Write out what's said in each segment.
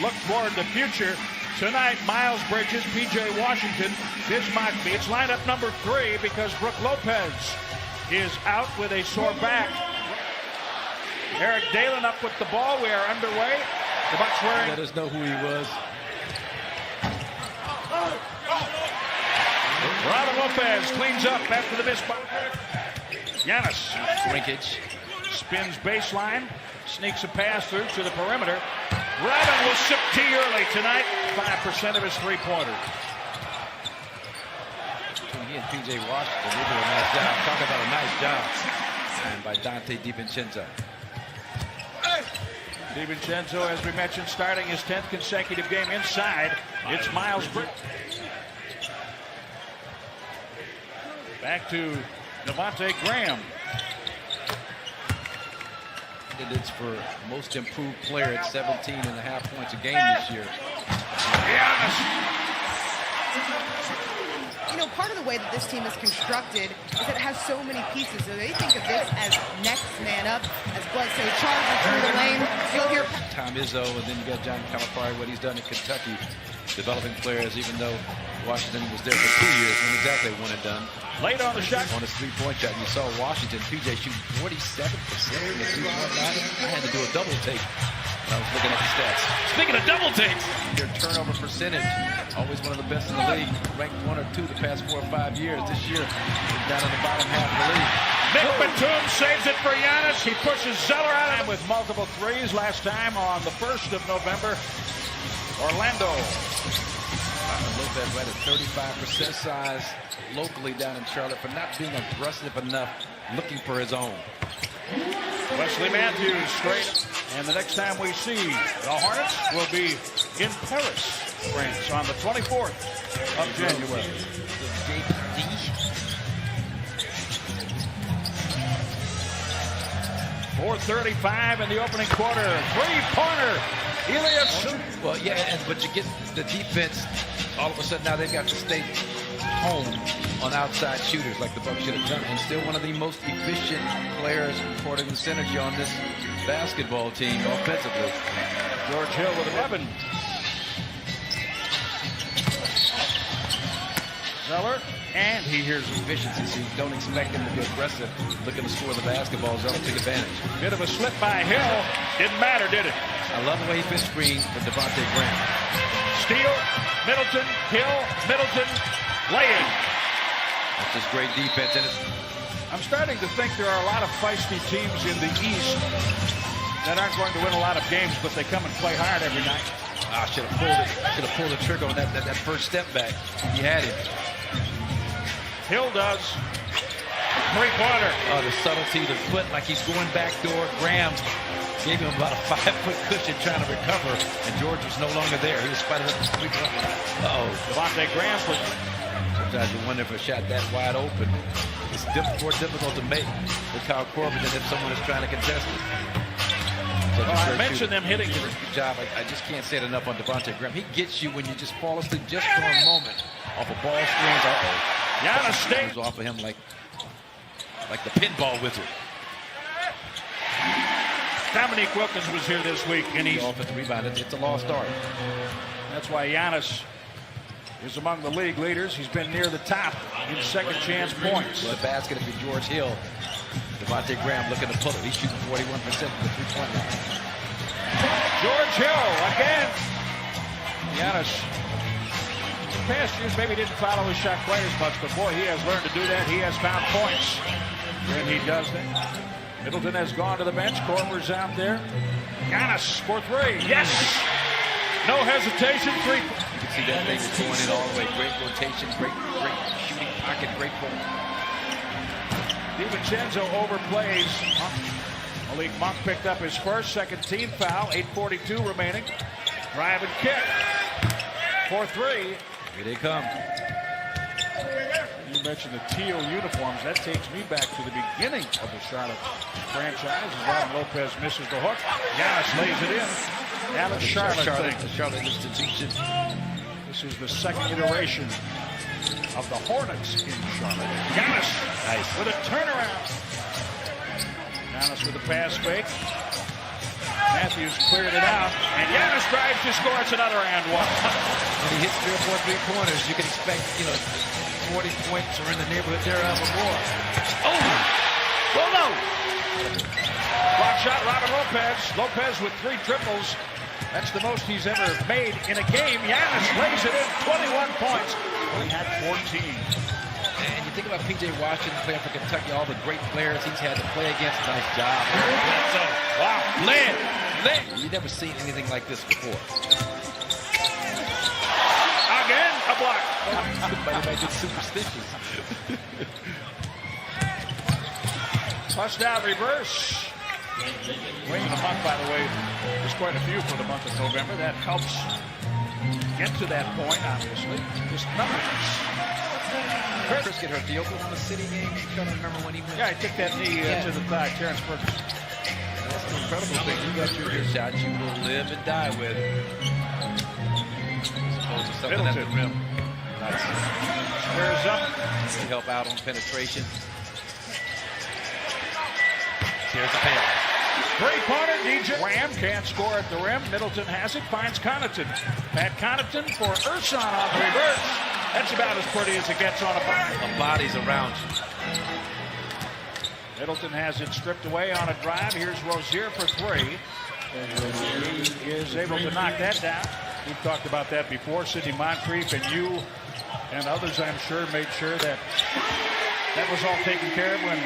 look toward the future. Tonight, Miles Bridges, P.J. Washington, Bismarck Beats. Lineup number 3 because Brook Lopez is out with a sore back. Eric Dalen up with the ball. We are underway. The Bucks wearing. Let us know who he was. Robin Lopez cleans up after the miss. Giannis. Shrinkage. Spins baseline. Sneaks a pass through to the perimeter. Robin will sip tea early tonight. 5% of his three-pointer. He and P.J. Washington, they do a nice job. Talk about a nice job. And by Dante DiVincenzo. DiVincenzo, as we mentioned, starting his 10th consecutive game inside. It's Miles Bridges. Back to Devontae Graham. Candidates for most improved player at 17.5 points a game this year. Giannis. You know, part of the way that this team is constructed is that it has so many pieces. So they think of this as next man up, as Bledsoe charges through the lane. You'll hear Tom Izzo, and then you got John Calipari, what he's done in Kentucky, developing players, even though Washington was there for 2 years, when exactly one and done. Late on the shot. On his three-point shot, you saw Washington, PJ shooting 47% in the three-point line. I had to do a double take when I was looking at the stats. Speaking of double takes, their turnover percentage, always one of the best in the league, ranked 1 or 2 the past 4 or 5 years. This year, down in the bottom half of the league. Nick Batum saves it for Giannis. He pushes Zeller out with multiple threes last time on the 1st of November. Orlando. Lopez right at 35% size locally down in Charlotte for not being aggressive enough, looking for his own. Wesley Matthews straight. And the next time we see the Hornets will be in Paris, France on the 24th of January. 4:35 in the opening quarter. Three-pointer. Elias. Well, yeah, but you get the defense. All of a sudden now they've got to stay home on outside shooters like the Bucks should have done. And still one of the most efficient players according to synergy on this basketball team offensively. George Hill with 11. Zeller. And he hears efficiency, so you don't expect him to be aggressive, looking to score the basketball. Zeller took advantage. Bit of a slip by Hill. Didn't matter, did it? I love the way he been screened for Devontae Graham. Steal, Middleton, Hill, Middleton, lay-in. That's just great defense. And I'm starting to think there are a lot of feisty teams in the East that aren't going to win a lot of games, but they come and play hard every night. I should have pulled it. Should have pulled the trigger on that first step back. He had it. Hill does. Three-pointer. Oh, the subtlety, the foot like he's going backdoor. Graham gave him about a 5-foot cushion trying to recover, and George was no longer there. He was spotted up the three-pointer. Devontae Graham. Sometimes you wonder if a shot that wide open. It's more difficult to make with Kyle Corbin than if someone is trying to contest it. Well, I mentioned them hitting good job. I just can't say it enough on Devontae Graham. He gets you when you just fall asleep just for a moment off of ball screens. Giannis stays off of him like the pinball wizard. Dominique Wilkins was here this week, and he's offensive rebound. It's a lost art. That's why Giannis is among the league leaders. He's been near the top in second chance points. The basket if you're George Hill. Devontae Graham looking to pull it. He's shooting 41% from the three-point line. George Hill again. Giannis. In past years maybe didn't follow his shot quite as much, but boy, he has learned to do that. He has found points when he does that. Middleton has gone to the bench. Korver's out there. Giannis for 3. Yes! No hesitation. 3. You can see that thing is going in all the way. Great rotation, great shooting pocket, great ball. DiVincenzo overplays. Malik Monk picked up his first, second team foul. 8:42 remaining. Drive and kick. 4-3. Here they come. You mentioned the teal uniforms. That takes me back to the beginning of the Charlotte franchise. Robin Lopez misses the hook. Giannis lays it in. Now the Charlotte institution. This is the second iteration of the Hornets in Charlotte. Giannis with a turnaround. Giannis with a pass fake. Matthews cleared it out, and Giannis drives to score. It's another and one. When he hits 3 or 4 3-pointers, you can expect, 40 points or in the neighborhood there or more. Oh! Well, no! Block shot, Robin Lopez. Lopez with 3 triples. That's the most he's ever made in a game. Giannis lays it in, 21 points. He had 14. And you think about P.J. Washington playing for Kentucky, all the great players he's had to play against. Nice job. Wow. Led. You've never seen anything like this before. Again, a block. Somebody might get superstitious. Touchdown reverse. Wait a month, by the way. There's quite a few for the month of November. That helps get to that point, obviously. Just numbers. Chris get hurt. The Oklahoma City game. I'm trying to remember when he went. Yeah, he took that knee to the thigh. Terrence Ferguson. That's an incredible thing. You got your shots you will live and die with. As opposed to something at the rim. Nice. Squares up. To help out on penetration. Here's the payoff. Three-pointer, DJ Graham can't score at the rim. Middleton has it, finds Connaughton. Pat Connaughton for Ersan on the reverse. That's about as pretty as it gets on a body. The body's around you. Middleton has it stripped away on a drive. Here's Rozier for 3. He is able to knock that down. We've talked about that before. Sidney Moncrief and you and others, I'm sure, made sure that was all taken care of when.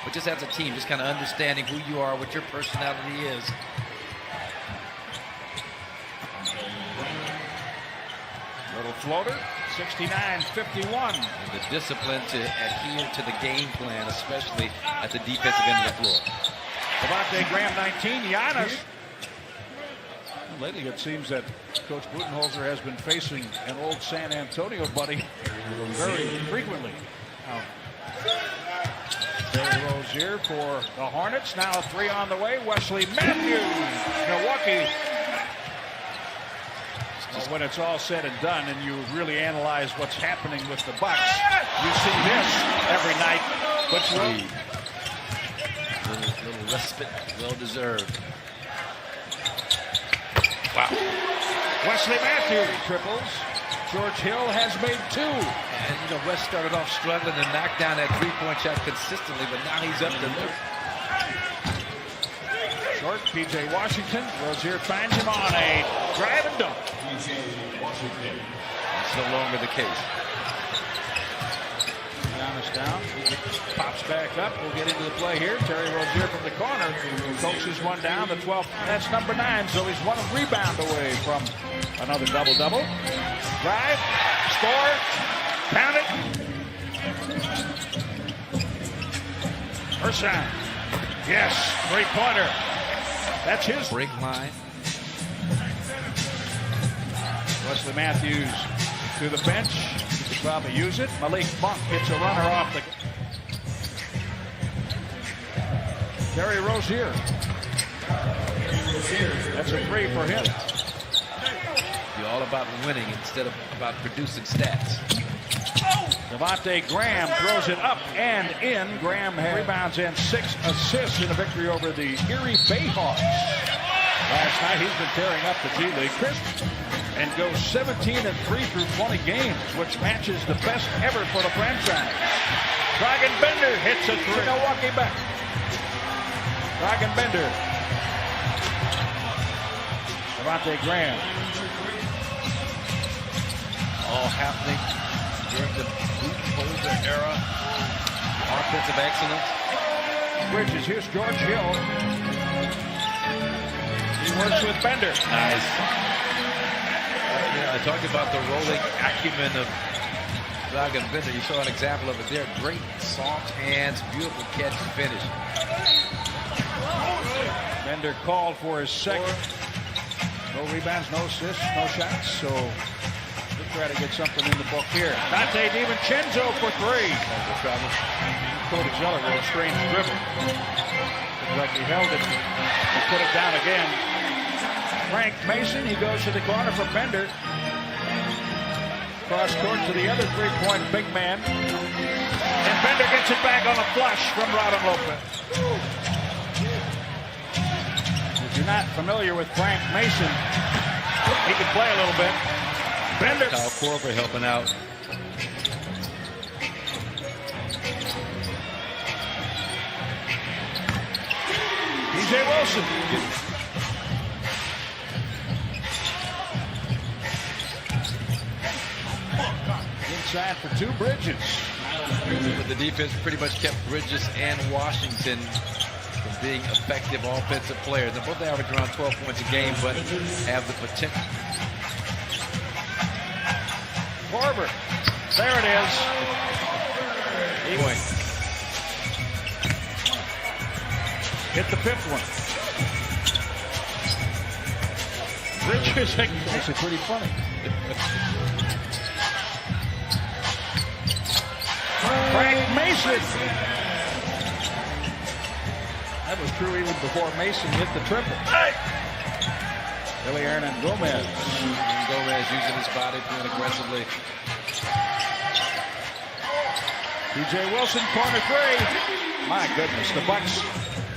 But just as a team, just kind of understanding who you are, what your personality is. Little floater, 69-51. And the discipline to adhere to the game plan, especially at the defensive end of the floor. Devontae Graham, 19. Giannis. Lately, it seems that Coach Budenholzer has been facing an old San Antonio buddy very frequently. Terry Rozier for the Hornets. Now a 3 on the way. Wesley Matthews, Milwaukee. Well, when it's all said and done and you really analyze what's happening with the Bucks, you see this every night. But little respite, well deserved. Wow. Wesley Matthews triples. George Hill has made 2. And West started off struggling and knocked down that 3-point shot consistently, but now he's up to short. P.J. Washington. Rozier finds him on a drive and dunk. That's no longer the case. Giannis down. He pops back up. We'll get into the play here. Terry Rozier from the corner. Coaches one down. The 12th. That's number 9. So he's 1 rebound away from another double-double. Drive. Score. Pound it. Ersan. Yes. 3-pointer. That's his break line. Wesley Matthews to the bench. He could probably use it. Malik Monk gets a runner off the. Terry Rozier. That's a 3 for him. You're all about winning instead of about producing stats. Devontae Graham throws it up and in. Graham has rebounds and 6 assists in a victory over the Erie Bayhawks. Last night he's been tearing up the G League. Chris and goes 17-3 through 20 games, which matches the best ever for the franchise. Dragan Bender hits a 3. Milwaukee back. Dragan Bender. Devontae Graham. All happening during the Budenholzer era. Offensive excellence. Bridges, here's George Hill. He works with Bender. Nice. I talked about the rolling acumen of Dragan Bender. You saw an example of it there. Great soft hands, beautiful catch and finish. Bender called for his second. No rebounds, no assists, no shots. So we'll try to get something in the book here. Dante DiVincenzo for 3. Cody Zeller with a strange dribble. Looks like he held it and put it down again. Frank Mason, he goes to the corner for Bender. Cross court to the other 3-point big man. And Bender gets it back on a flush from Robin Lopez. If you're not familiar with Frank Mason, play a little bit. Bender. Kyle Korver helping out. DJ Wilson. Inside for two, Bridges. The defense pretty much kept Bridges and Washington from being effective offensive players. They both average around 12 points a game, but have the potential. Korver. There it is. Point. Hit the fifth one. Bridges, actually pretty funny. Frank Mason. That was true even before Mason hit the triple. Billy Hernan Gomez. And Gomez using his body, playing aggressively. DJ Wilson, corner three. My goodness, the Bucks.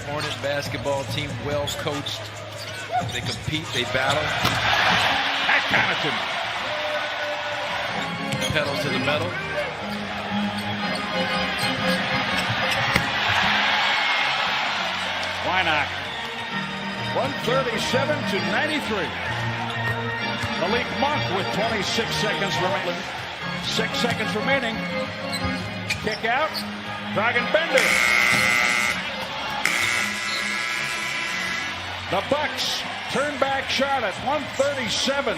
Hornet basketball team, well coached. They compete, they battle. At Connaughton. Pedal to the metal. Why not? 137 to 93. Malik Monk with 26 seconds remaining. 6 seconds remaining. Kick out. Dragon Bender. The Bucks turn back Charlotte 137